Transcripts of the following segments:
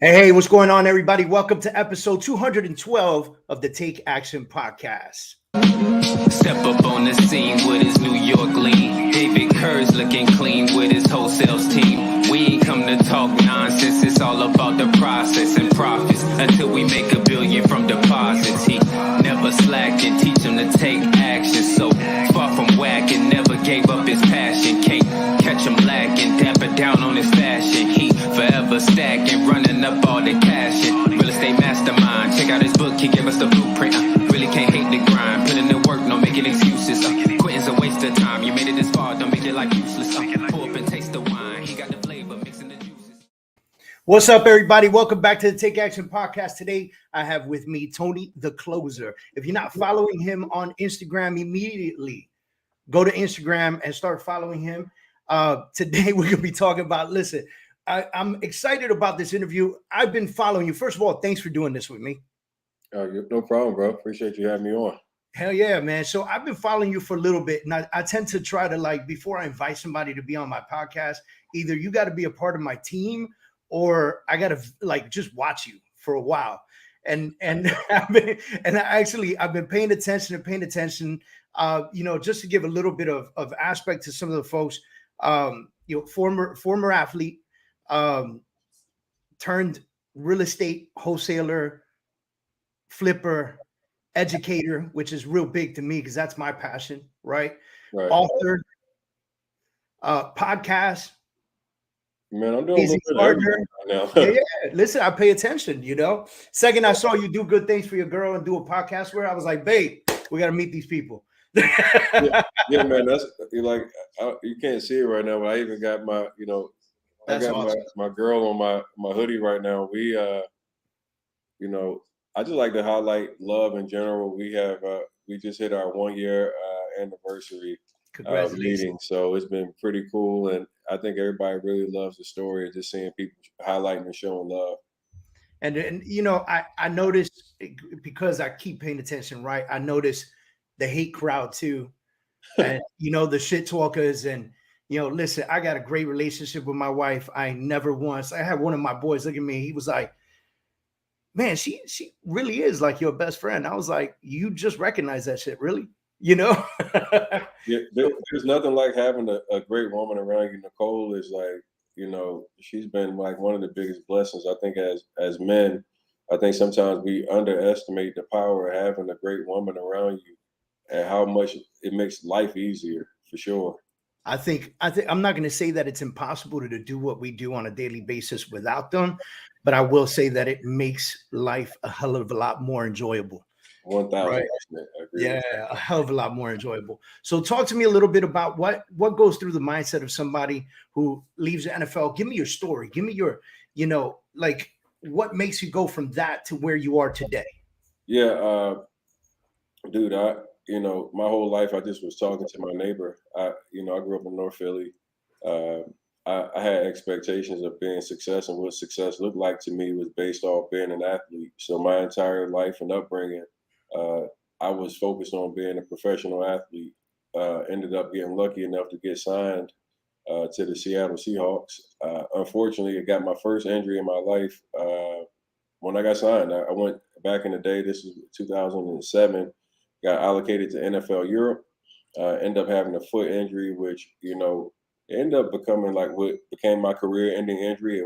Hey, what's going on, everybody? Welcome to episode 212 of the Take Action Podcast. Step up on the scene with his New York lean. David Kurz looking clean with his wholesale team. We ain't come to talk nonsense. It's all about the process and profits until we make $1 billion from deposits. He never slacked and teach him to take action. So far from whack and never gave up his passion. Can't catch him lacking, dapper down on his fashion. He forever stacking, running up all the cash. Real estate mastermind. Check out his book, he gave us the blueprint. Really can't hate the grind. Put in the work, no making excuses. Quitting's a waste of time. You made it this far, don't make it like useless. Pull up and taste the wine. He got the flavor, mixing the juices. What's up, everybody? Welcome back to the Take Action Podcast. Today, I have with me Tony the Closer. If you're not following him on Instagram, immediately go to Instagram and start following him. Today, we're going to be talking about, listen, I'm excited about this interview. I've been following you. First of all, thanks for doing this with me. No problem, bro. Appreciate you having me on. Hell yeah, man. So I've been following you for a little bit, and I tend to try to, before I invite somebody to be on my podcast, either you got to be a part of my team or I got to just watch you for a while. And I've been paying attention, just to give a little bit of aspect to some of the folks, former athlete, turned real estate wholesaler, flipper, educator, which is real big to me because that's my passion, right? Author, podcast. Man, I'm doing a little bit of everything right now. Yeah, listen, I pay attention, Second, I saw you do good things for your girl and do a podcast where I was like, babe, we got to meet these people. yeah, man, that's like, you can't see it right now, but I even got my, I got awesome. my girl on my hoodie right now. We, I just like to highlight love in general. We just hit our 1 year anniversary meeting, so it's been pretty cool, and I think everybody really loves the story and just seeing people highlighting and showing love. And I noticed, because I keep paying attention, right? I noticed the hate crowd too, and the shit talkers, and listen, I got a great relationship with my wife. I had one of my boys look at me. He was like, man, she really is like your best friend. I was like, you just recognize that shit, really? Yeah, there's nothing like having a great woman around you. Nicole is like, she's been like one of the biggest blessings. I think as men, I think sometimes we underestimate the power of having a great woman around you and how much it makes life easier, for sure. I think I'm not going to say that it's impossible to do what we do on a daily basis without them, but I will say that it makes life a hell of a lot more enjoyable. 1,000%. Right? Yeah, a hell of a lot more enjoyable. So talk to me a little bit about what goes through the mindset of somebody who leaves the NFL. Give me your story. Give me your, what makes you go from that to where you are today? Yeah, dude, my whole life I just was talking to my neighbor. I grew up in North Philly. I had expectations of being success, and what success looked like to me was based off being an athlete. So my entire life and upbringing, I was focused on being a professional athlete. Ended up getting lucky enough to get signed to the Seattle Seahawks. Unfortunately, I got my first injury in my life when I got signed. I went back in the day. This was 2007. Got allocated to NFL Europe. Ended up having a foot injury, which it ended up becoming like what became my career-ending injury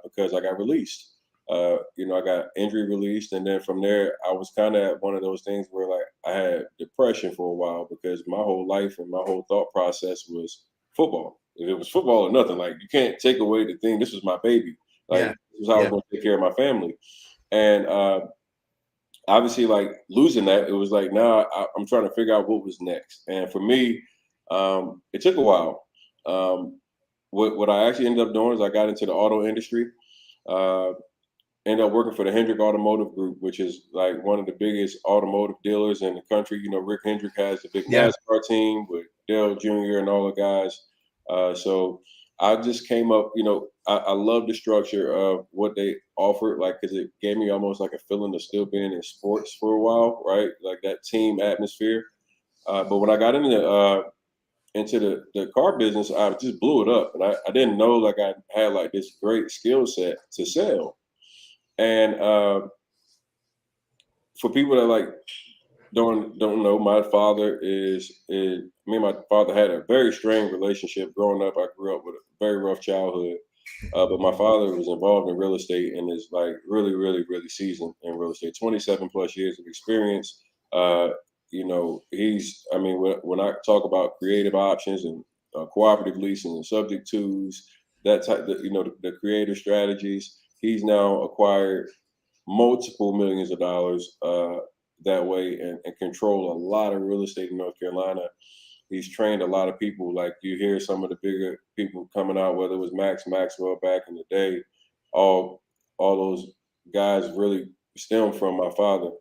because I got released. I got injury released, and then from there, I was kind of at one of those things where I had depression for a while because my whole life and my whole thought process was football. If it was football or nothing, you can't take away the thing. This was my baby. This was how I was going to take care of my family, and obviously, losing that, it was now I'm trying to figure out what was next. And for me, it took a while. What I actually ended up doing is I got into the auto industry. Ended up working for the Hendrick Automotive Group, which is one of the biggest automotive dealers in the country. Rick Hendrick has the big NASCAR team with Dale Jr. and all the guys. So I just came up, I love the structure of what they offered, because it gave me almost like a feeling of still being in sports for a while, right? Like that team atmosphere. But when I got into the car business, I just blew it up. And I didn't know I had this great skill set to sell. And for people that like don't know, my father is me and my father had a very strained relationship growing up. I grew up with a very rough childhood. But my father was involved in real estate and is like really, really, really seasoned in real estate. 27 plus years of experience. I mean, when I talk about creative options and cooperative leasing and subject twos, that type, the creative strategies, he's now acquired multiple millions of dollars that way and control a lot of real estate in North Carolina. He's trained a lot of people. Like you hear some of the bigger people coming out, whether it was Maxwell back in the day, all those guys really stem from my father.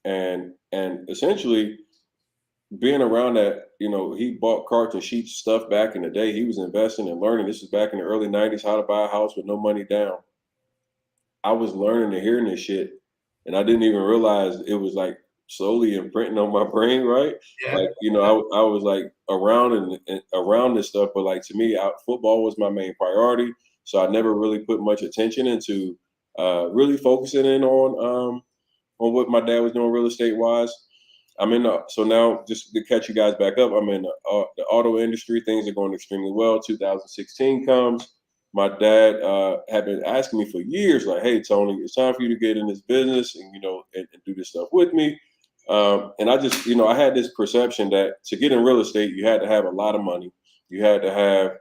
And essentially being around that, he bought carts and sheets of stuff back in the day. He was investing and learning. This is back in the early 90s, how to buy a house with no money down. I was learning and hearing this shit, and I didn't even realize it was like slowly imprinting on my brain, right? Yeah. Like, I was like around and around this stuff, but like to me, football was my main priority. So I never really put much attention into really focusing in on what my dad was doing real estate wise. So now just to catch you guys back up, I'm in the auto industry. Things are going extremely well. 2016 comes. My dad had been asking me for years, like, "Hey, Tony, it's time for you to get in this business and and do this stuff with me." And I just, I had this perception that to get in real estate, you had to have a lot of money, you had to have,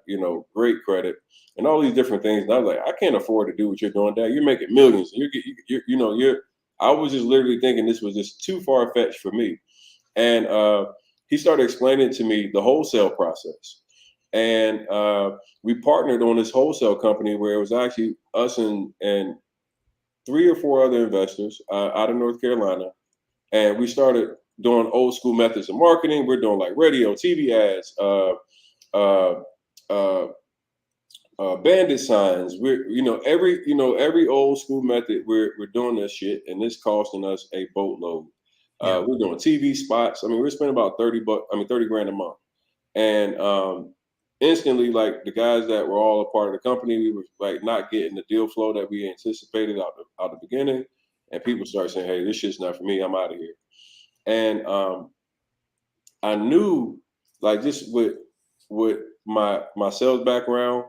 great credit, and all these different things. And I was like, I can't afford to do what you're doing, Dad. You're making millions. I was just literally thinking this was just too far fetched for me. And he started explaining to me the wholesale process. And we partnered on this wholesale company where it was actually us and 3 or 4 other investors out of North Carolina. And we started doing old school methods of marketing. We're doing like radio, TV ads, bandit signs. We're, every old school method. We're doing this shit, and it's costing us a boatload. We're doing TV spots. I mean, we're spending about $30 grand a month. And instantly, like the guys that were all a part of the company, we were like not getting the deal flow that we anticipated out the beginning. And people started saying, "Hey, this shit's not for me. I'm out of here." And I knew, like, just with my sales background,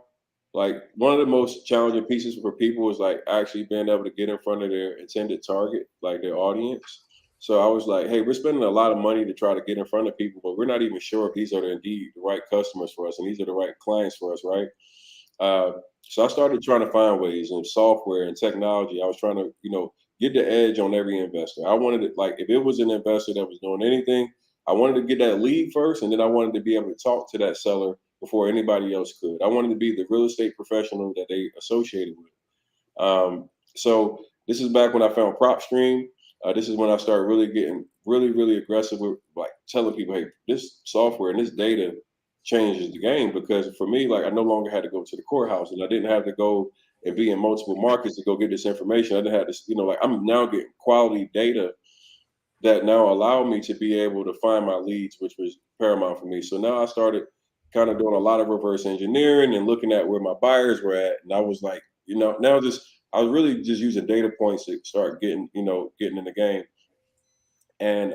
like one of the most challenging pieces for people is like actually being able to get in front of their intended target, like their audience. So I was like, "Hey, we're spending a lot of money to try to get in front of people, but we're not even sure if these are indeed the right customers for us and these are the right clients for us, right?" So I started trying to find ways in software and technology. I was trying to, get the edge on every investor. I wanted it, like, if it was an investor that was doing anything, I wanted to get that lead first, and then I wanted to be able to talk to that seller before anybody else could. I wanted to be the real estate professional that they associated with. So this is back when I found PropStream. This is when I started really getting really aggressive with like telling people, "Hey, this software and this data changes the game," because for me, like I no longer had to go to the courthouse and I didn't have to go and be in multiple markets to go get this information. I didn't have to, like I'm now getting quality data that now allow me to be able to find my leads, which was paramount for me. So now I started kind of doing a lot of reverse engineering and looking at where my buyers were at. And I was like, now I was really just using data points to start getting in the game. And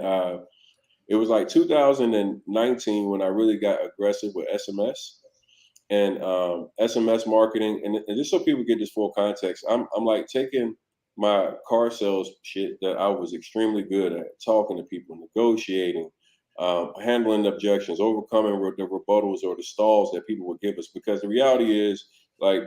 it was like 2019 when I really got aggressive with SMS and SMS marketing. And just so people get this full context, I'm like taking my car sales shit that I was extremely good at, talking to people, negotiating, handling objections, overcoming the rebuttals or the stalls that people would give us. Because the reality is, like,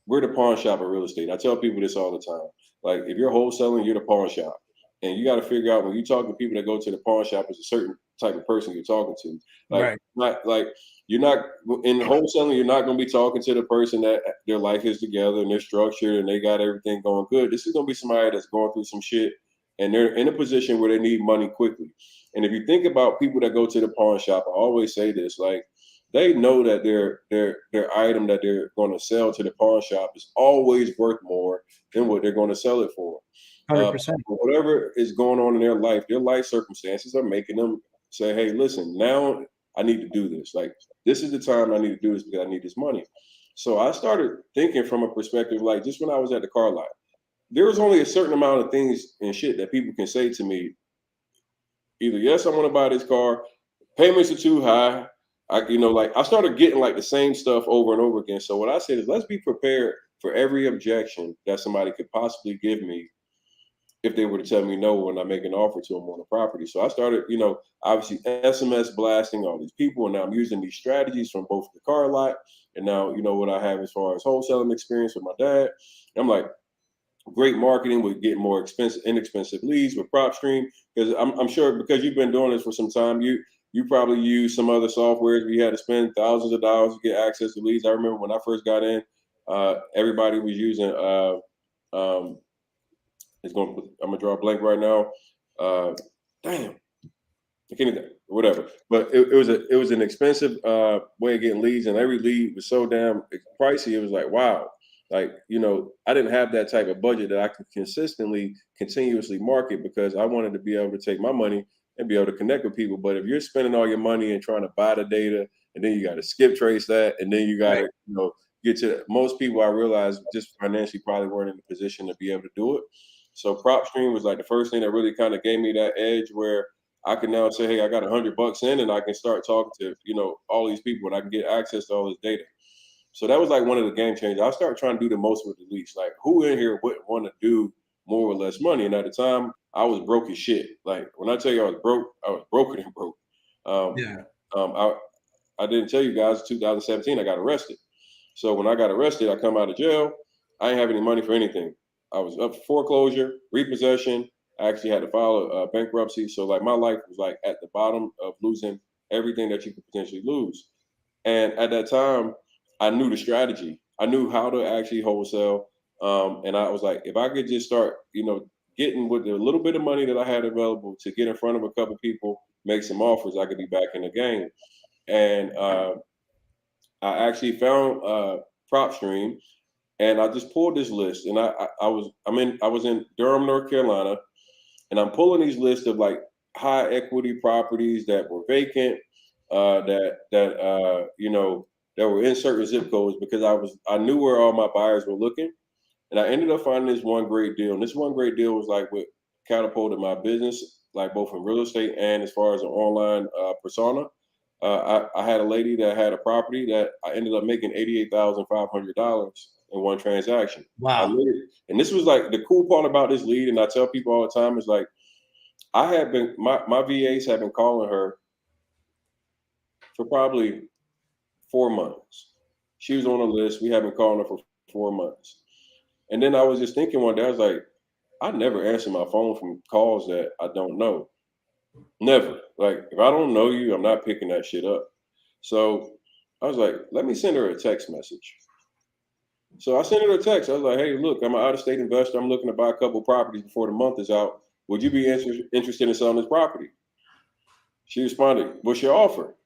we're the pawn shop of real estate. I tell people this all the time. Like, if you're wholesaling, you're the pawn shop. And you got to figure out when you talk to people that go to the pawn shop, it's a certain type of person you're talking to. Like, Right. not like you're not in wholesaling, you're not going to be talking to the person that their life is together and they're structured and they got everything going good. This is going to be somebody that's going through some shit and they're in a position where they need money quickly. And if you think about people that go to the pawn shop, I always say this, like, they know that their item that they're going to sell to the pawn shop is always worth more than what they're going to sell it for. 100%. Whatever is going on in their life circumstances are making them say, "Hey, listen, now I need to do this. Like, this is the time I need to do this because I need this money." So I started thinking from a perspective, like just when I was at the car lot, there was only a certain amount of things and shit that people can say to me. Either yes, I want to buy this car, payments are too high. I started getting like the same stuff over and over again. So what I said is, let's be prepared for every objection that somebody could possibly give me if they were to tell me no when I make an offer to them on a property. So I started, obviously SMS blasting all these people, and now I'm using these strategies from both the car lot and now, what I have as far as wholesaling experience with my dad. I'm like, great marketing with getting more inexpensive leads with PropStream, because I'm sure because you've been doing this for some time, you probably use some other softwares where you had to spend thousands of dollars to get access to leads. I remember when I first got in, everybody was using um, I'm gonna draw a blank right now. Damn, I can't even, whatever. But it was an expensive way of getting leads, and every lead was so damn pricey. It was like, wow, like I didn't have that type of budget that I could continuously market, because I wanted to be able to take my money and be able to connect with people. But if you're spending all your money and trying to buy the data, and then you got to skip trace that, and then you got to get to most people, I realized just financially probably weren't in the position to be able to do it. So PropStream was like the first thing that really kind of gave me that edge where I can now say, hey, I got $100 in, and I can start talking to, all these people, and I can get access to all this data. So that was like one of the game changers. I started trying to do the most with the least. Like, who in here wouldn't want to do more or less money? And at the time, I was broke as shit. Like, when I tell you I was broker than broke. I didn't tell you guys, 2017, I got arrested. So when I got arrested, I come out of jail. I didn't have any money for anything. I was up for foreclosure, repossession. I actually had to file a bankruptcy. So like my life was like at the bottom of losing everything that you could potentially lose. And at that time, I knew the strategy. I knew how to actually wholesale. And I was like, if I could just start, getting with the little bit of money that I had available to get in front of a couple people, make some offers, I could be back in the game. And I actually found PropStream, and I just pulled this list. And I was in Durham, North Carolina, and I'm pulling these lists of like high equity properties that were vacant, that were in certain zip codes, because I knew where all my buyers were looking. And I ended up finding this one great deal. And this one great deal was like what catapulted my business, like both in real estate and as far as an online persona. I had a lady that had a property that I ended up making $88,500 in one transaction. Wow. And this was like the cool part about this lead. And I tell people all the time is like, my VAs have been calling her for probably 4 months. She was on the list. We have been calling her for 4 months. And then I was just thinking one day, I was like, I never answer my phone from calls that I don't know. Never. Like, if I don't know you, I'm not picking that shit up. So I was like, let me send her a text message. So I sent her a text. I was like, hey, look, I'm an out-of-state investor. I'm looking to buy a couple properties before the month is out. Would you be interested in selling this property? She responded, what's your offer?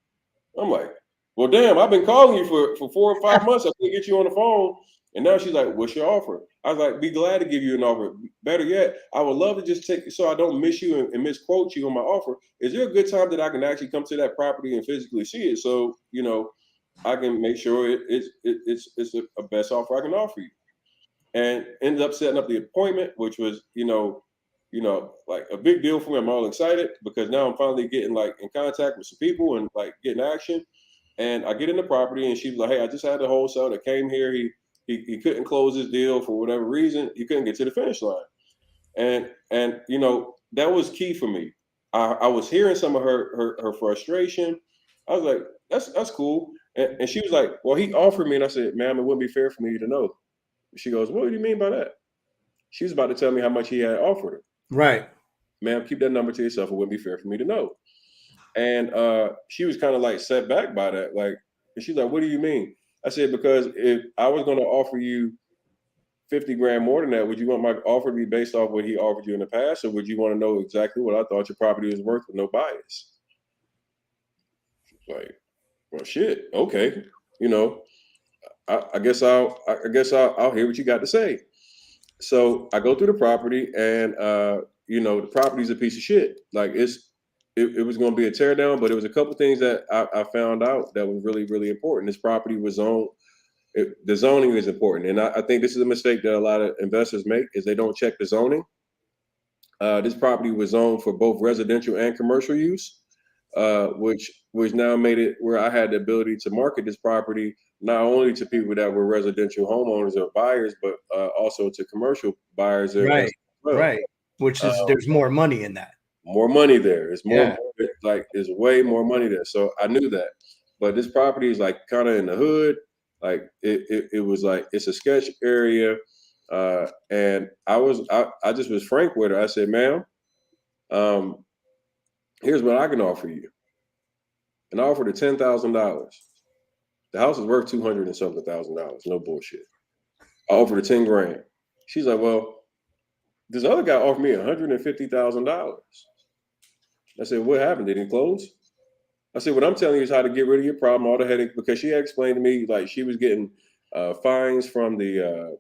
I'm like, well, damn, I've been calling you for 4 or 5 months. I couldn't get you on the phone. And now she's like, what's your offer? I was like, be glad to give you an offer. Better yet, I would love to just take, so I don't miss you and misquote you on my offer. Is there a good time that I can actually come to that property and physically see it? So, I can make sure it's a best offer I can offer you. And ended up setting up the appointment, which was, like a big deal for me. I'm all excited because now I'm finally getting like in contact with some people and like getting action. And I get in the property, and she was like, hey, I just had a wholesale that came here. He couldn't close his deal for whatever reason. He couldn't get to the finish line. And that was key for me. I was hearing some of her frustration. I was like, that's cool. And she was like, well, he offered me. And I said, ma'am, it wouldn't be fair for me to know. She goes, what do you mean by that? She was about to tell me how much he had offered her. Right. Ma'am, keep that number to yourself. It wouldn't be fair for me to know. And she was kind of like set back by that. Like, and she's like, what do you mean? I said, because if I was going to offer you 50 grand more than that, would you want my offer to be based off what he offered you in the past? Or would you want to know exactly what I thought your property was worth with no bias? She's like, well, shit. Okay. I guess I'll hear what you got to say. So I go through the property, and the property's a piece of shit. Like it was going to be a teardown, but it was a couple things that I found out that was really, really important. This property was zoned the zoning is important. And I think this is a mistake that a lot of investors make is they don't check the zoning. This property was zoned for both residential and commercial use, which now made it where I had the ability to market this property not only to people that were residential homeowners or buyers, but also to commercial buyers. Right, as well. right. Which is there's more money in that. More money there. It's more Yeah. like there's way more money there. So I knew that. But this property is like kind of in the hood. Like it was like it's a sketch area. And I just was frank with her. I said, ma'am, here's what I can offer you. And I offered her $10,000. The house is worth $200 and something thousand. No bullshit. I offered her 10 grand. She's like, well, this other guy offered me $150,000. I said, what happened? Did he close? I said, what I'm telling you is how to get rid of your problem, all the headache, because she had explained to me like she was getting fines from the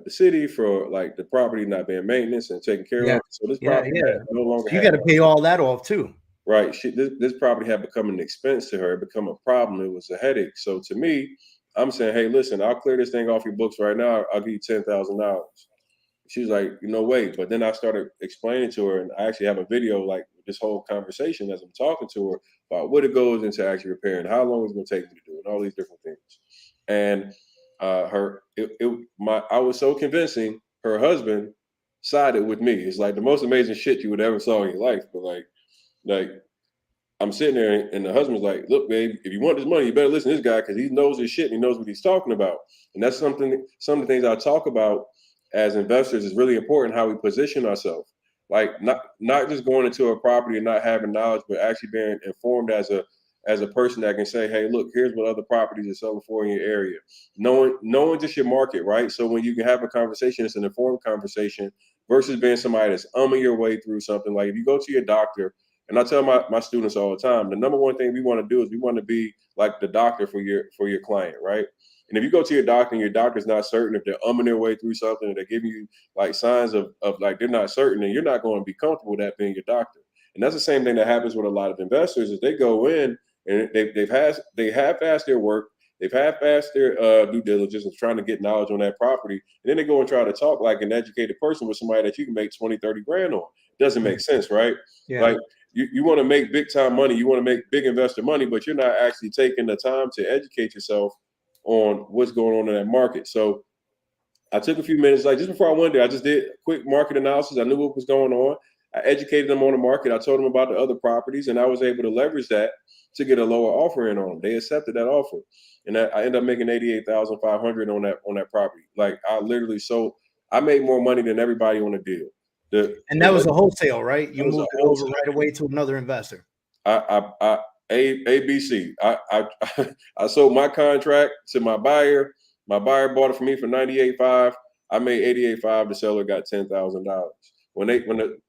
city for like the property not being maintenance and taken care of. So this property no longer. You got to pay all that off too. Right. This property had become an expense to her. It become a problem. It was a headache. So to me, I'm saying, hey, listen, I'll clear this thing off your books right now. I'll give you $10,000. She's like, no way. But then I started explaining to her, and I actually have a video like this whole conversation as I'm talking to her about what it goes into actually repairing, how long it's going to take me to do it, and all these different things. And I was so convincing. Her husband sided with me. It's like the most amazing shit you would ever saw in your life. But like I'm sitting there, and the husband's like, look, babe, if you want this money, you better listen to this guy because he knows his shit and he knows what he's talking about. And that's some of the things I talk about as investors is really important, how we position ourselves. Like not just going into a property and not having knowledge, but actually being informed as a person that can say, hey, look, here's what other properties are selling for in your area. Knowing just your market, right? So when you can have a conversation, it's an informed conversation versus being somebody that's umming your way through something. Like if you go to your doctor, and I tell my students all the time, the number one thing we want to do is we want to be like the doctor for your client, right? And if you go to your doctor and your doctor's not certain, if they're umming their way through something and they're giving you like signs of like they're not certain, and you're not going to be comfortable with that being your doctor. And that's the same thing that happens with a lot of investors is they go in and they half-assed their work, they've half-assed their due diligence and trying to get knowledge on that property. And then they go and try to talk like an educated person with somebody that you can make 20, 30 grand on. Doesn't make sense, right? Yeah. Like you want to make big time money, you want to make big investor money, but you're not actually taking the time to educate yourself on what's going on in that market. So I took a few minutes, like just before I went there, I just did a quick market analysis. I knew what was going on. I educated them on the market. I told them about the other properties, and I was able to leverage that to get a lower offer in on them. They accepted that offer, and I ended up making $88,500 on that property. Like I literally sold. I made more money than everybody on the deal. And that was a wholesale, right? You moved it over right away to another investor. ABC. I sold my contract to my buyer. My buyer bought it for me for $98,500. I made $88,500. The seller got $10,000.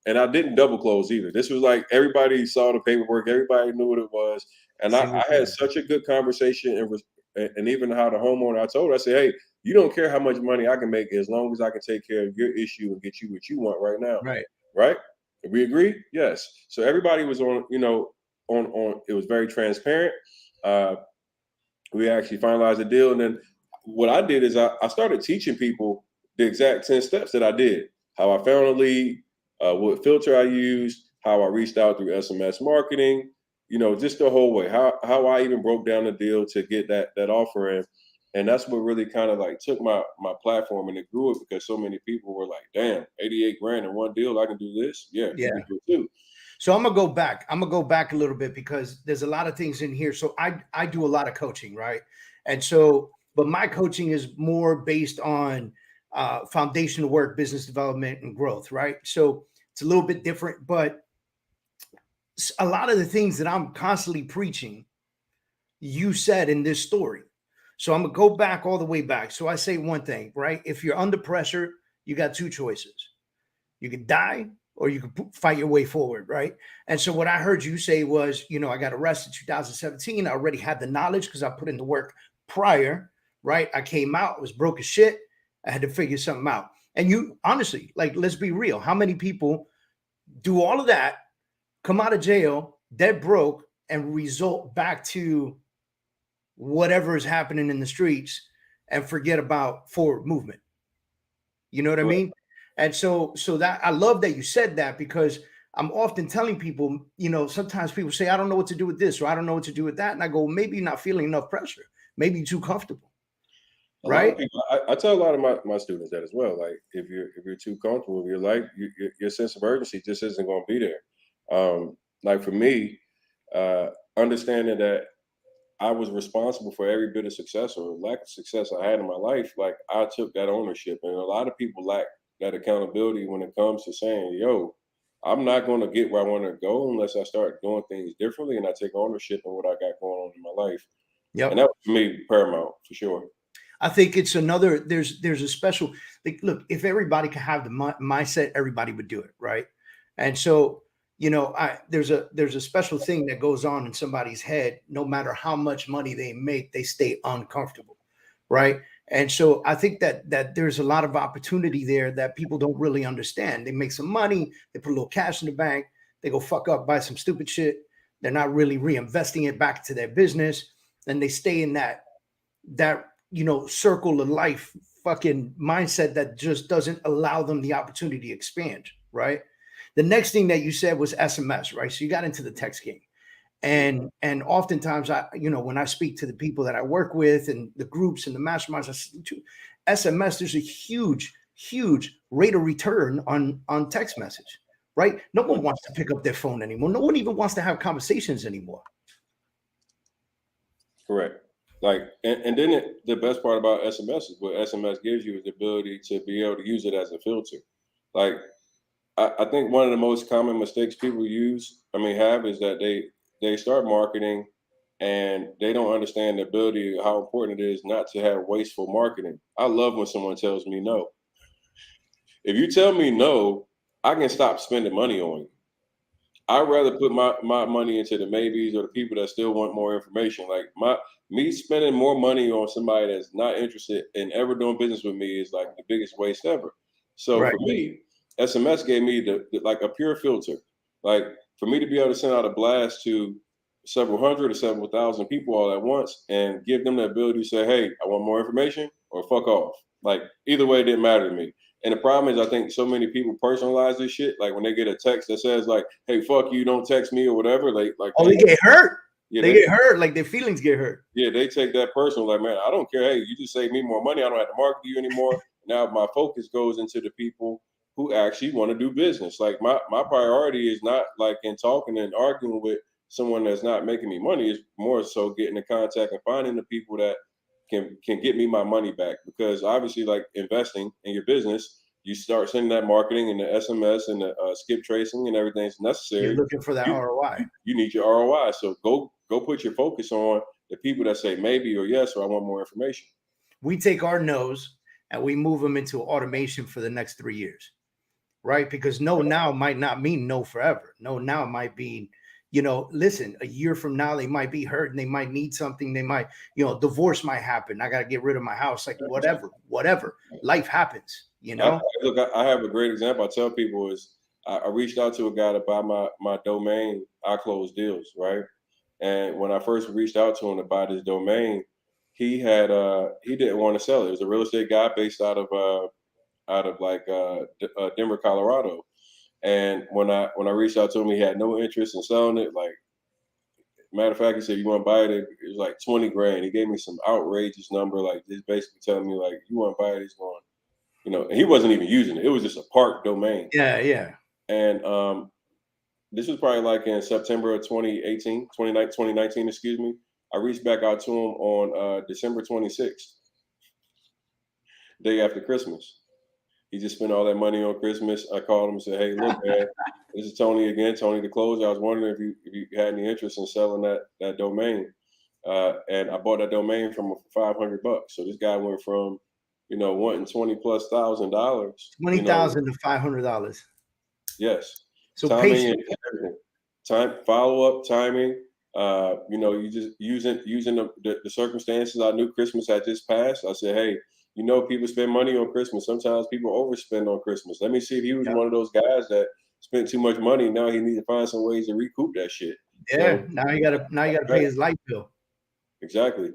And I didn't double close either. This was like everybody saw the paperwork. Everybody knew what it was. And I had such a good conversation and even how the homeowner, I told her, I said, hey, you don't care how much money I can make as long as I can take care of your issue and get you what you want right now. Right? We agree? Yes. So everybody was on, it was very transparent. We actually finalized the deal. And then what I did is I started teaching people the exact 10 steps that I did. How I found a lead, what filter I used, how I reached out through SMS marketing, just the whole way, how I even broke down the deal to get that offer in. And that's what really kind of like took my platform and it grew it because so many people were like, damn, 88 grand in one deal, I can do this. Yeah. You can do it too. So I'm gonna go back a little bit because there's a lot of things in here. So I do a lot of coaching, right? And so, but my coaching is more based on foundational work, business development, and growth, right? So it's a little bit different, but a lot of the things that I'm constantly preaching, you said in this story. So I'm gonna go back all the way back. So I say one thing, right? If you're under pressure, you got two choices. You can die or you can fight your way forward, right? And so what I heard you say was, I got arrested in 2017. I already had the knowledge because I put in the work prior, right? I came out, was broke as shit. I had to figure something out. And you honestly, like, let's be real. How many people do all of that, come out of jail, dead broke, and result back to whatever is happening in the streets and forget about forward movement. You know what I mean? And so that I love that you said that, because I'm often telling people, sometimes people say, I don't know what to do with this, or I don't know what to do with that. And I go, maybe you're not feeling enough pressure. Maybe you're too comfortable. A lot of people, I tell a lot of my students that as well. Like, if you're too comfortable with your life, your sense of urgency just isn't going to be there. Like for me, understanding that I was responsible for every bit of success or lack of success I had in my life, like I took that ownership. And a lot of people lack that accountability when it comes to saying, yo, I'm not going to get where I want to go unless I start doing things differently and I take ownership of what I got going on in my life. Yep. And that was for me paramount for sure. I think it's another, there's a special, like, look, if everybody could have the mindset, everybody would do it. Right. And so, there's a special thing that goes on in somebody's head. No matter how much money they make, they stay uncomfortable. Right. And so I think that there's a lot of opportunity there that people don't really understand. They make some money, they put a little cash in the bank, they go fuck up, buy some stupid shit. They're not really reinvesting it back to their business. And they stay in that circle of life fucking mindset that just doesn't allow them the opportunity to expand. Right. The next thing that you said was SMS, right? So you got into the text game. And oftentimes when I speak to the people that I work with and the groups and the masterminds, I say, SMS, there's a huge rate of return on text message, right? No one wants to pick up their phone anymore. No one even wants to have conversations anymore. Correct. Like, and then the best part about SMS is what SMS gives you is the ability to be able to use it as a filter. Like, I think one of the most common mistakes people have is that they start marketing and they don't understand the ability, how important it is not to have wasteful marketing. I love when someone tells me no. If you tell me no, I can stop spending money on you. I'd rather put my money into the maybes or the people that still want more information. Like me spending more money on somebody that's not interested in ever doing business with me is like the biggest waste ever. So Right. For me, SMS gave me the like a pure filter. Like for me to be able to send out a blast to several hundred or several thousand people all at once and give them the ability to say, hey, I want more information or fuck off. Like either way, it didn't matter to me. And the problem is I think so many people personalize this shit. Like when they get a text that says like, hey, fuck you, don't text me or whatever. They get hurt. Yeah, they get hurt. Like their feelings get hurt. Yeah, they take that personal. Like, man, I don't care. Hey, you just save me more money. I don't have to market to you anymore. Now my focus goes into the people who actually want to do business. Like my priority is not like in talking and arguing with someone that's not making me money. It's more so getting in contact and finding the people that can get me my money back. Because obviously, like investing in your business, you start sending that marketing and the SMS and the skip tracing and everything's necessary. You're looking for that ROI. You need your ROI. So go put your focus on the people that say maybe or yes or I want more information. We take our no's and we move them into automation for the next 3 years, right? Because no now might not mean no forever. No now might be, listen, a year from now, they might be hurt and they might need something. They might, divorce might happen. I got to get rid of my house. Like whatever. Life happens, Look, I have a great example. I tell people is I reached out to a guy to buy my domain. I close deals, right? And when I first reached out to him to buy this domain, he didn't want to sell it. It was a real estate guy based out of Denver, Colorado. And when I reached out to him, he had no interest in selling it. Like, matter of fact, he said, "You want to buy it?" It was like $20,000. He gave me some outrageous number, like just basically telling me, like, "You want to buy it?" He's going, and he wasn't even using it. It was just a park domain. Yeah. And this was probably like in September of 2019, excuse me. I reached back out to him on December 26th, day after Christmas. He just spent all that money on Christmas. I called him and said, "Hey, look, man, this is Tony again, Tony the Closer. I was wondering if you had any interest in selling that domain." And I bought that domain from him for $500. So this guy went from, wanting $20,000+ $20,000 to $500. Yes. So timing and everything. Time, follow up, timing. You just using the circumstances. I knew Christmas had just passed. I said, hey, people spend money on Christmas. Sometimes people overspend on Christmas. Let me see if he was one of those guys that spent too much money. Now he needs to find some ways to recoup that shit. Yeah. So, now you gotta pay his light bill. Exactly.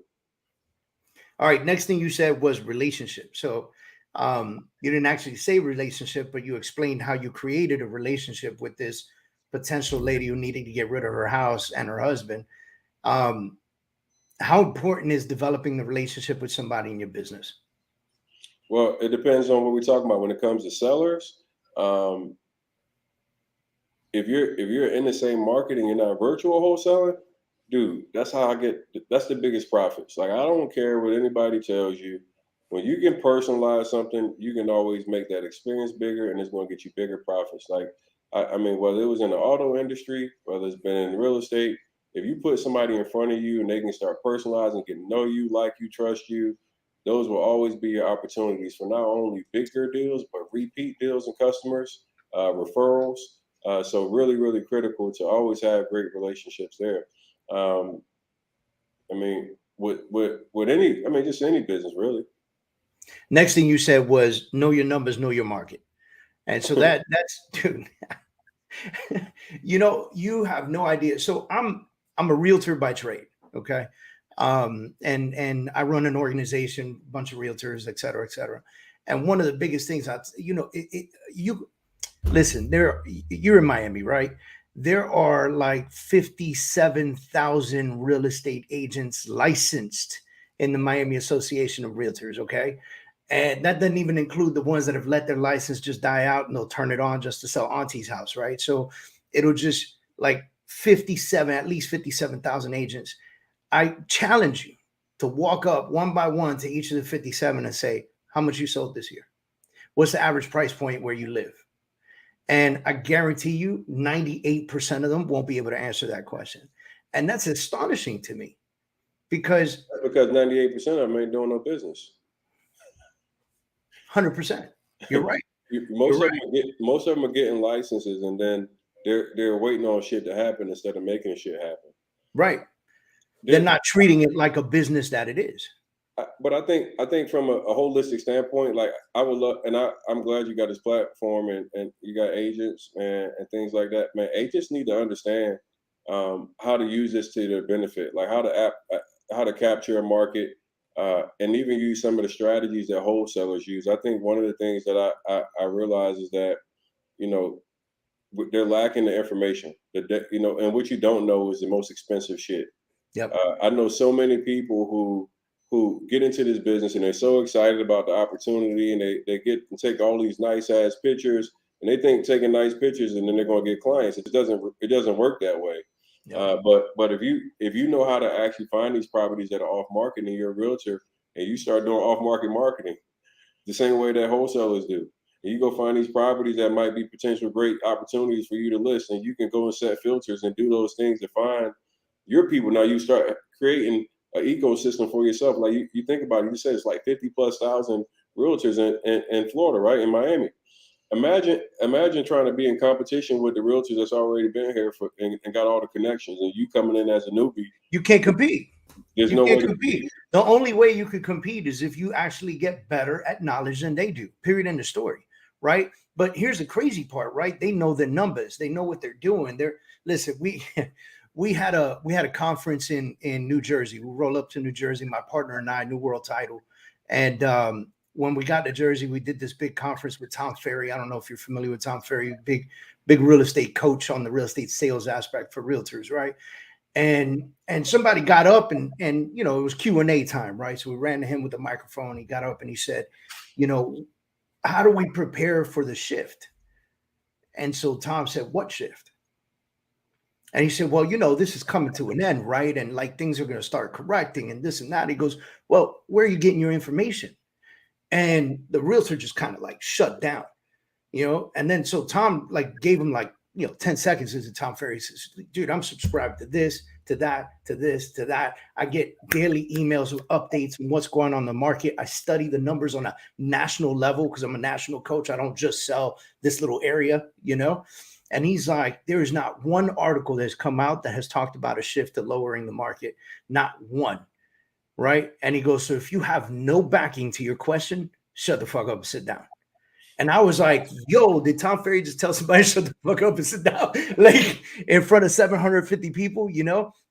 All right. Next thing you said was relationship. So you didn't actually say relationship, but you explained how you created a relationship with this potential lady who needed to get rid of her house and her husband. Um, how important is developing the relationship with somebody in your business? Well, it depends on what we're talking about. When it comes to sellers, um, if you're in the same market and you're not virtual wholesaling, dude, that's the biggest profits. Like I don't care what anybody tells you. When you can personalize something, you can always make that experience bigger and it's going to get you bigger profits. Like I mean, whether it was in the auto industry, whether it's been in real estate, if you put somebody in front of you and they can start personalizing, get to know you, like you, trust you, those will always be your opportunities for not only bigger deals, but repeat deals and customers, referrals. So really, really critical to always have great relationships there. Um, I mean, with any, I mean, just any business really. Next thing you said was know your numbers, know your market. And so that's dude, you have no idea. So I'm a realtor by trade. Okay. And I run an organization, bunch of realtors, et cetera, et cetera. And one of the biggest things you listen, you're in Miami, right? There are like 57,000 real estate agents licensed in the Miami Association of Realtors. Okay. And that doesn't even include the ones that have let their license just die out and they'll turn it on just to sell auntie's house, right? So it'll just like at least 57,000 agents. I challenge you to walk up one by one to each of the 57 and say, how much you sold this year? What's the average price point where you live? And I guarantee you 98% of them won't be able to answer that question. And that's astonishing to me because 98% of them ain't doing no business. 100%. You're right. Most of them are getting licenses and then they're waiting on shit to happen instead of making shit happen. Right. They're not treating it like a business that it is. But I think from a holistic standpoint, like I would love, and I'm glad you got this platform and you got agents and things like that. Man, agents need to understand how to use this to their benefit, like how to capture a market, and even use some of the strategies that wholesalers use. I think one of the things that I realize is that they're lacking the information. And what you don't know is the most expensive shit. Yep. I know so many people who get into this business and they're so excited about the opportunity and they get and take all these nice ass pictures and they think taking nice pictures and then they're going to get clients. It doesn't work that way. Yep. But if you know how to actually find these properties that are off market and you're a realtor and you start doing off market marketing the same way that wholesalers do, and you go find these properties that might be potential great opportunities for you to list, and you can go and set filters and do those things to find your people. Now you start creating an ecosystem for yourself. Like you think about it, you said it's like 50,000+ realtors in Florida, right? In Miami. Imagine trying to be in competition with the realtors that's already been here and got all the connections, and you coming in as a newbie. You can't compete. There's no way to compete. The only way you could compete is if you actually get better at knowledge than they do. Period. End of story. Right. But here's the crazy part, right? They know the numbers. They know what they're doing. Listen, we had a conference in New Jersey. We roll up to New Jersey, my partner and I, new world title. And when we got to Jersey, we did this big conference with Tom Ferry. I don't know if you're familiar with Tom Ferry, big real estate coach on the real estate sales aspect for realtors, right? And somebody got up and it was Q&A time, right? So we ran to him with the microphone. He got up and he said, how do we prepare for the shift? And so Tom said, what shift? And he said, well, this is coming to an end, right? And like things are going to start correcting and this and that. He goes, well, where are you getting your information? And the realtor just kind of like shut down, and then so Tom like gave him 10 seconds into Tom Ferry. He says, dude, I'm subscribed to this, to that, to this, to that. I get daily emails with updates and what's going on in the market. I study the numbers on a national level because I'm a national coach. I don't just sell this little area, And he's like, there is not one article that's come out that has talked about a shift to lowering the market. Not one. Right. And he goes, so if you have no backing to your question, shut the fuck up and sit down. And I was like, yo, did Tom Ferry just tell somebody to shut the fuck up and sit down? Like in front of 750 people,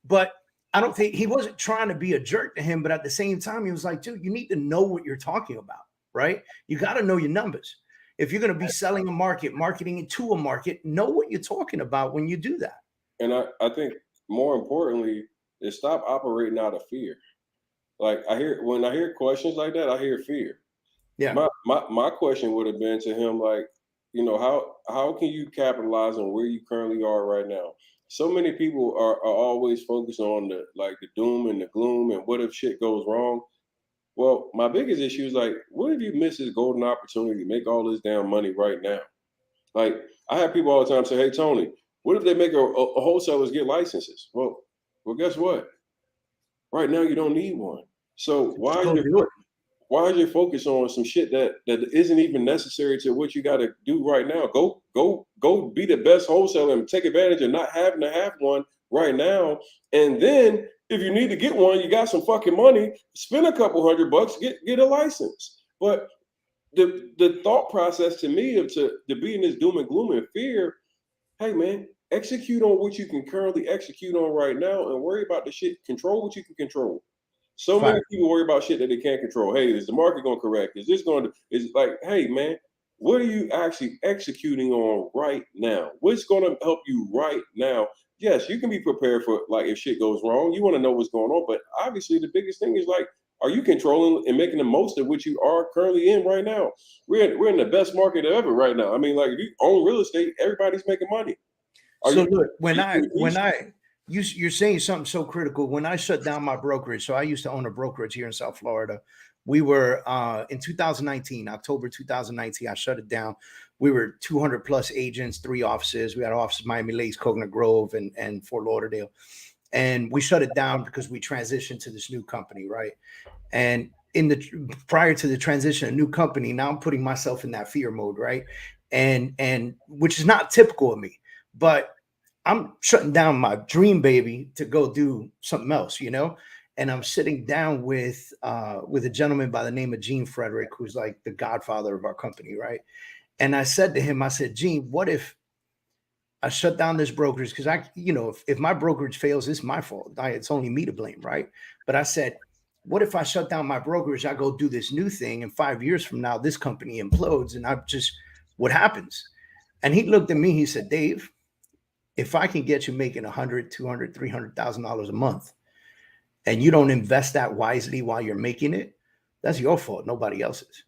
But I don't think he wasn't trying to be a jerk to him, but at the same time, he was like, dude, you need to know what you're talking about, right? You got to know your numbers. If you're going to be selling a market, marketing into a market, know what you're talking about when you do that. And I think more importantly is stop operating out of fear. Like when I hear questions like that, I hear fear. Yeah. My question would have been to him like, how can you capitalize on where you currently are right now? So many people are always focused on the doom and the gloom and what if shit goes wrong. Well, my biggest issue is like, what if you miss this golden opportunity to make all this damn money right now? Like, I have people all the time say, "Hey, Tony, what if they make a wholesalers get licenses?" Well, guess what? Right now, you don't need one. So Just go do it. why is your focus on some shit that isn't even necessary to what you got to do right now? Go be the best wholesaler and take advantage of not having to have one right now. And then if you need to get one, you got some fucking money, spend a couple $100, get a license. But the thought process to me of to be in this doom and gloom and fear, hey man, execute on what you can currently execute on right now and worry about the shit, control what you can control. So many people worry about shit that they can't control. Hey, is the market going to correct? Is this going to, is like, hey, man, what are you actually executing on right now? What's going to help you right now? Yes, you can be prepared for like if shit goes wrong. You want to know what's going on. But obviously, the biggest thing is like, are you controlling and making the most of what you are currently in right now? We're in the best market ever right now. I mean, like, if you own real estate, everybody's making money. So look, you're saying something so critical. When I shut down my brokerage, so I used to own a brokerage here in South Florida. We were in 2019, October 2019, I shut it down. We were 200 plus agents, 3 offices. We had offices in Miami Lakes, Coconut Grove, and Fort Lauderdale. And we shut it down because we transitioned to this new company, right? And prior to the transition, a new company, now I'm putting myself in that fear mode, right? And which is not typical of me, but I'm shutting down my dream baby to go do something else, And I'm sitting down with a gentleman by the name of Gene Frederick, who's like the godfather of our company, right? And I said to him, I said, Gene, what if I shut down this brokerage? Because if my brokerage fails, it's my fault. It's only me to blame, right? But I said, what if I shut down my brokerage? I go do this new thing, and 5 years from now, this company implodes, and what happens? And he looked at me. He said, Dave, if I can get you making $100,000, $200,000, $300,000 a month, and you don't invest that wisely while you're making it, that's your fault, nobody else's.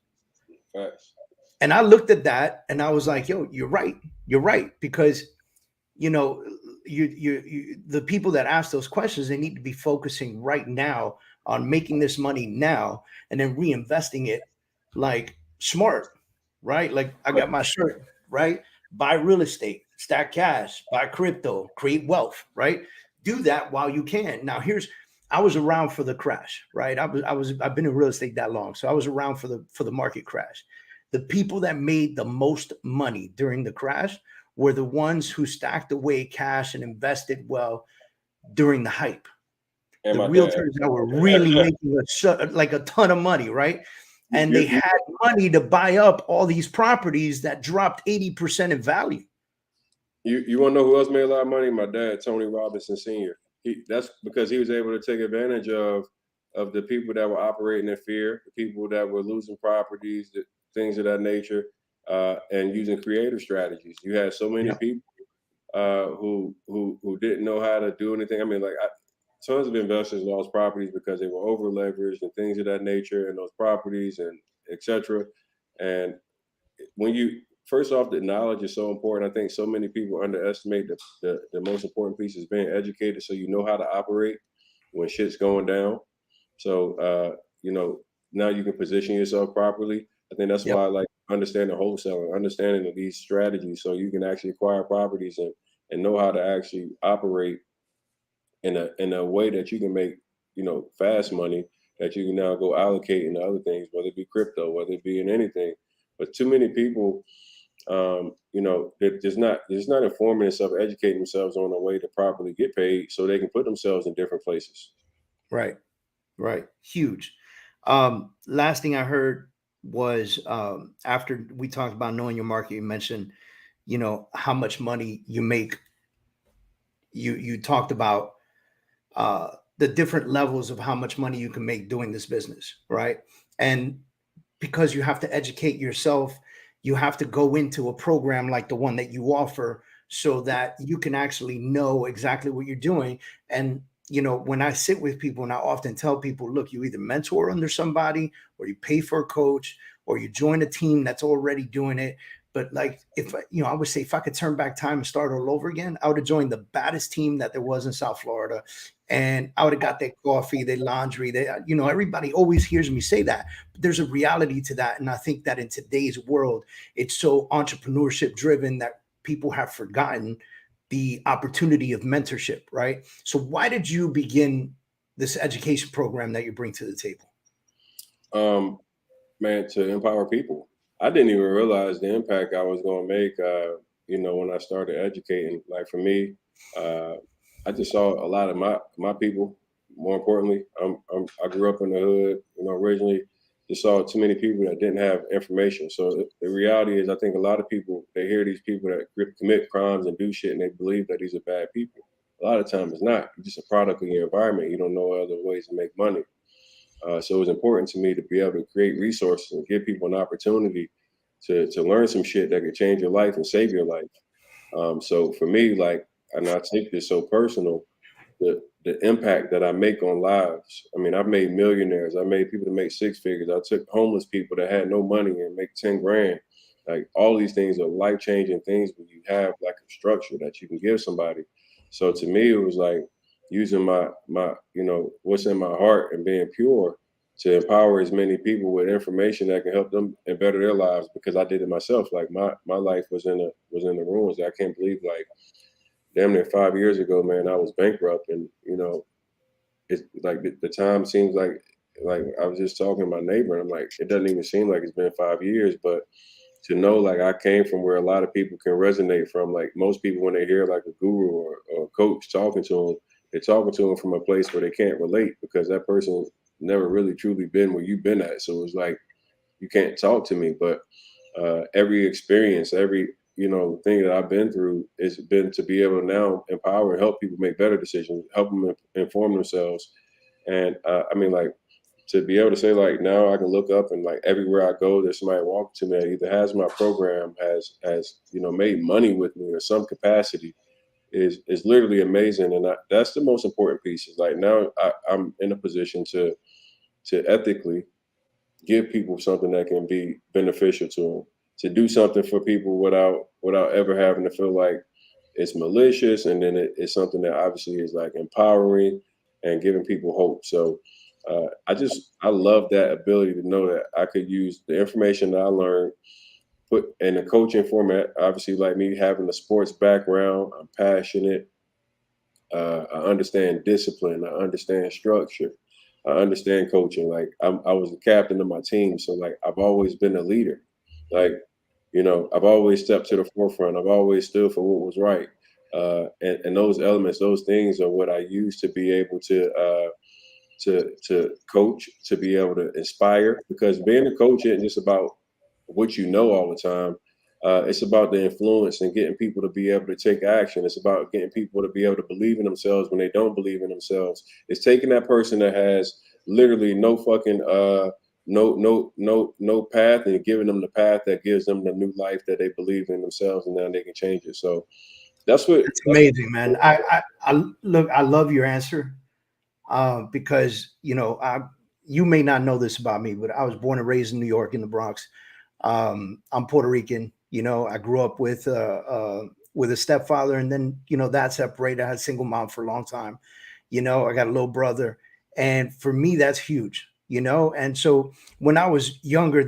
Facts. And I looked at that and I was like, yo, you're right. You're right. Because, the people that ask those questions, they need to be focusing right now on making this money now and then reinvesting it like smart, right? Like I got my shirt, right? Buy real estate, stack cash, buy crypto, create wealth, right? Do that while you can. Now I was around for the crash, right? I've been in real estate that long. So I was around for the market crash. The people that made the most money during the crash were the ones who stacked away cash and invested well during the hype. And the realtors that were really making a ton of money, right? And they had money to buy up all these properties that dropped 80% in value. You want to know who else made a lot of money? My dad, Tony Robinson Sr. That's because he was able to take advantage of the people that were operating in fear, the people that were losing properties, things of that nature, and using creative strategies. You had so many people who didn't know how to do anything. I mean, tons of investors lost properties because they were over leveraged and things of that nature, and those properties and etc. And first off, the knowledge is so important. I think so many people underestimate the most important piece is being educated, so you know how to operate when shit's going down. So now you can position yourself properly. I think that's why I like understanding wholesaling, understanding of these strategies, so you can actually acquire properties and know how to actually operate in a way that you can make fast money that you can now go allocate into other things, whether it be crypto, whether it be in anything. But too many people, they're just not informing themselves, educating themselves on a way to properly get paid so they can put themselves in different places. Right. Huge. Last thing I heard was after we talked about knowing your market, you mentioned, how much money you make. You talked about the different levels of how much money you can make doing this business, right? And because you have to educate yourself, you have to go into a program like the one that you offer so that you can actually know exactly what you're doing. And when I sit with people, and I often tell people, look, you either mentor under somebody, or you pay for a coach, or you join a team that's already doing it. But like, if I would say, if I could turn back time and start all over again, I would have joined the baddest team that there was in South Florida. And I would have got their coffee, their laundry. Everybody always hears me say that, but there's a reality to that. And I think that in today's world, it's so entrepreneurship driven that people have forgotten the opportunity of mentorship, right? So why did you begin this education program that you bring to the table? Man, to empower people. I didn't even realize the impact I was going to make, when I started educating. Like for me, I just saw a lot of my people. More importantly, I grew up in the hood, originally. Just saw too many people that didn't have information. So the reality is, I think a lot of people, they hear these people that commit crimes and do shit, and they believe that these are bad people. A lot of times it's not. You're just a product of your environment. You don't know other ways to make money. So it was important to me to be able to create resources and give people an opportunity to learn some shit that could change your life and save your life. So for me, like, and I take this so personal, the impact that I make on lives. I mean, I've made millionaires. I made people to make six figures. I took homeless people that had no money and make 10 grand. Like, all these things are life-changing things when you have like a structure that you can give somebody. So to me, it was like using my what's in my heart and being pure to empower as many people with information that can help them and better their lives, because I did it myself. Like my life was in the ruins. I can't believe, like, damn near 5 years ago, man, I was bankrupt. And it's like the time seems like I was just talking to my neighbor, and I'm like, it doesn't even seem like it's been 5 years. But to know, like, I came from where a lot of people can resonate from. Like, most people, when they hear like a guru or a coach talking to them, they're talking to them from a place where they can't relate, because that person never really truly been where you've been at. So it's like, you can't talk to me. But every experience, every thing that I've been through has been to be able to now empower and help people make better decisions, help them inform themselves. And I mean, like, to be able to say, like, now I can look up and, like, everywhere I go, there's somebody walking to me that either has my program, has made money with me or some capacity, is literally amazing. And that's the most important piece. Is like, now I'm in a position to ethically give people something that can be beneficial to them, to do something for people without ever having to feel like it's malicious. And then it's something that obviously is like empowering and giving people hope. So I love that ability to know that I could use the information that I learned, put in a coaching format. Obviously, like me having a sports background, I'm passionate. I understand discipline. I understand structure. I understand coaching. Like, I was the captain of my team, so like, I've always been a leader. Like, I've always stepped to the forefront. I've always stood for what was right. And those elements, those things are what I use to be able to coach, to be able to inspire. Because being a coach isn't just about what you know all the time. It's about the influence and getting people to be able to take action. It's about getting people to be able to believe in themselves when they don't believe in themselves. It's taking that person that has literally no fucking no path, and giving them the path that gives them the new life that they believe in themselves, and now they can change it. So that's amazing, man. I look, I love your answer, because you may not know this about me, but I was born and raised in New York, in the Bronx. I'm Puerto Rican. I grew up with a stepfather, and then that separated. I had a single mom for a long time. I got a little brother, and for me, that's huge. And so when I was younger,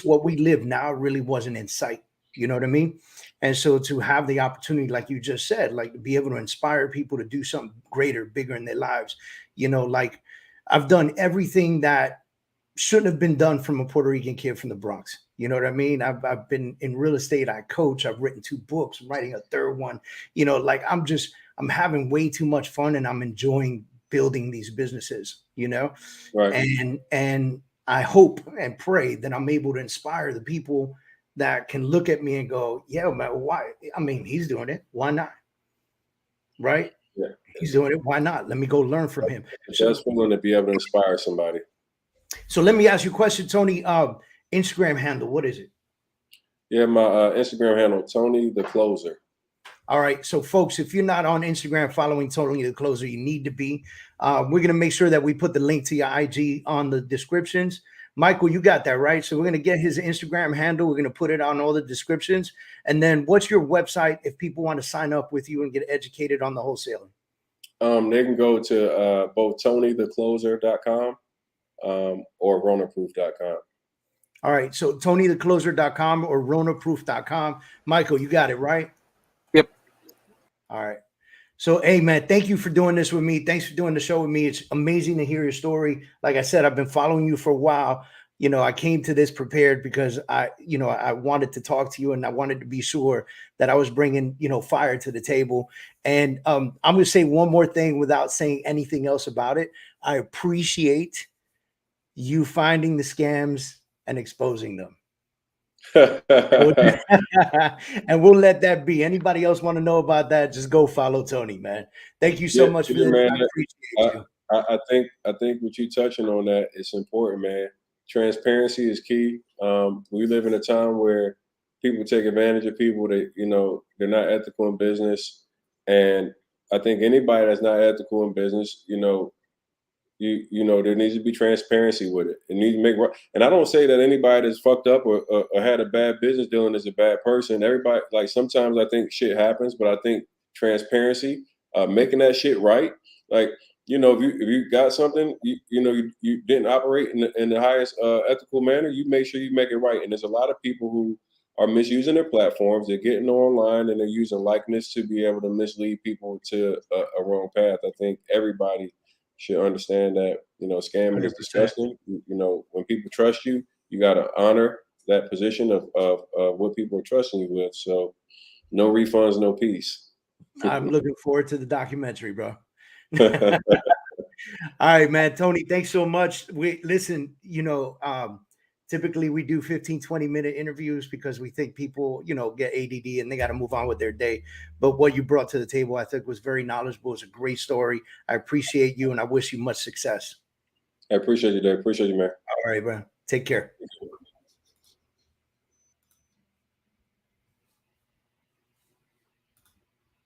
what we live now really wasn't in sight. You know what I mean? And so to have the opportunity, like you just said, like, to be able to inspire people to do something greater, bigger in their lives, like, I've done everything that shouldn't have been done from a Puerto Rican kid from the Bronx. You know what I mean? I've been in real estate. I coach. I've written 2 books. I'm writing a third one. Like, I'm having way too much fun, and I'm enjoying building these businesses, right. And I hope and pray that I'm able to inspire the people that can look at me and go, yeah, man, why? I mean, he's doing it. Why not? Right. Yeah. He's doing it. Why not? Let me go learn from him. It's just feeling to be able to inspire somebody. So let me ask you a question, Tony. Instagram handle, what is it? Yeah, my Instagram handle, Tony the Closer. All right. So, folks, if you're not on Instagram following Tony the Closer, you need to be. We're going to make sure that we put the link to your IG on the descriptions. Michael, you got that, right? So we're going to get his Instagram handle. We're going to put it on all the descriptions. And then what's your website if people want to sign up with you and get educated on the wholesaling? They can go to both TonyTheCloser.com or RonaProof.com. All right. So TonyTheCloser.com or RonaProof.com. Michael, you got it, right? Yep. All right. So, hey, man, thank you for doing this with me. Thanks for doing the show with me. It's amazing to hear your story. Like I said, I've been following you for a while. You know, I came to this prepared because I wanted to talk to you and I wanted to be sure that I was bringing, fire to the table. And I'm going to say one more thing without saying anything else about it. I appreciate you finding the scams and exposing them. And we'll let that be. Anybody else want to know about that? Just go follow Tony, man. Thank you so much for this. Man, I appreciate you. I think what you touching on that is important, man. Transparency is key. We live in a time where people take advantage of people that they're not ethical in business, and I think anybody that's not ethical in business, there needs to be transparency with it. It needs to make right. And I don't say that anybody that's fucked up or had a bad business dealing is a bad person. Everybody, like, sometimes I think shit happens, but I think transparency, making that shit right. Like, if you got something, you didn't operate in the highest ethical manner, you make sure you make it right. And there's a lot of people who are misusing their platforms. They're getting online and they're using likeness to be able to mislead people to a wrong path. I think everybody should understand that, scamming 100%. Is disgusting. When people trust you, you got to honor that position of what people are trusting you with. So no refunds, no peace. I'm looking forward to the documentary, bro. All right, man. Tony, thanks so much. Listen, typically we do 15, 20-minute interviews because we think people, get ADD and they got to move on with their day. But what you brought to the table, I think, was very knowledgeable. It's a great story. I appreciate you and I wish you much success. I appreciate you, Dave. Appreciate you, man. All right, bro. Take care.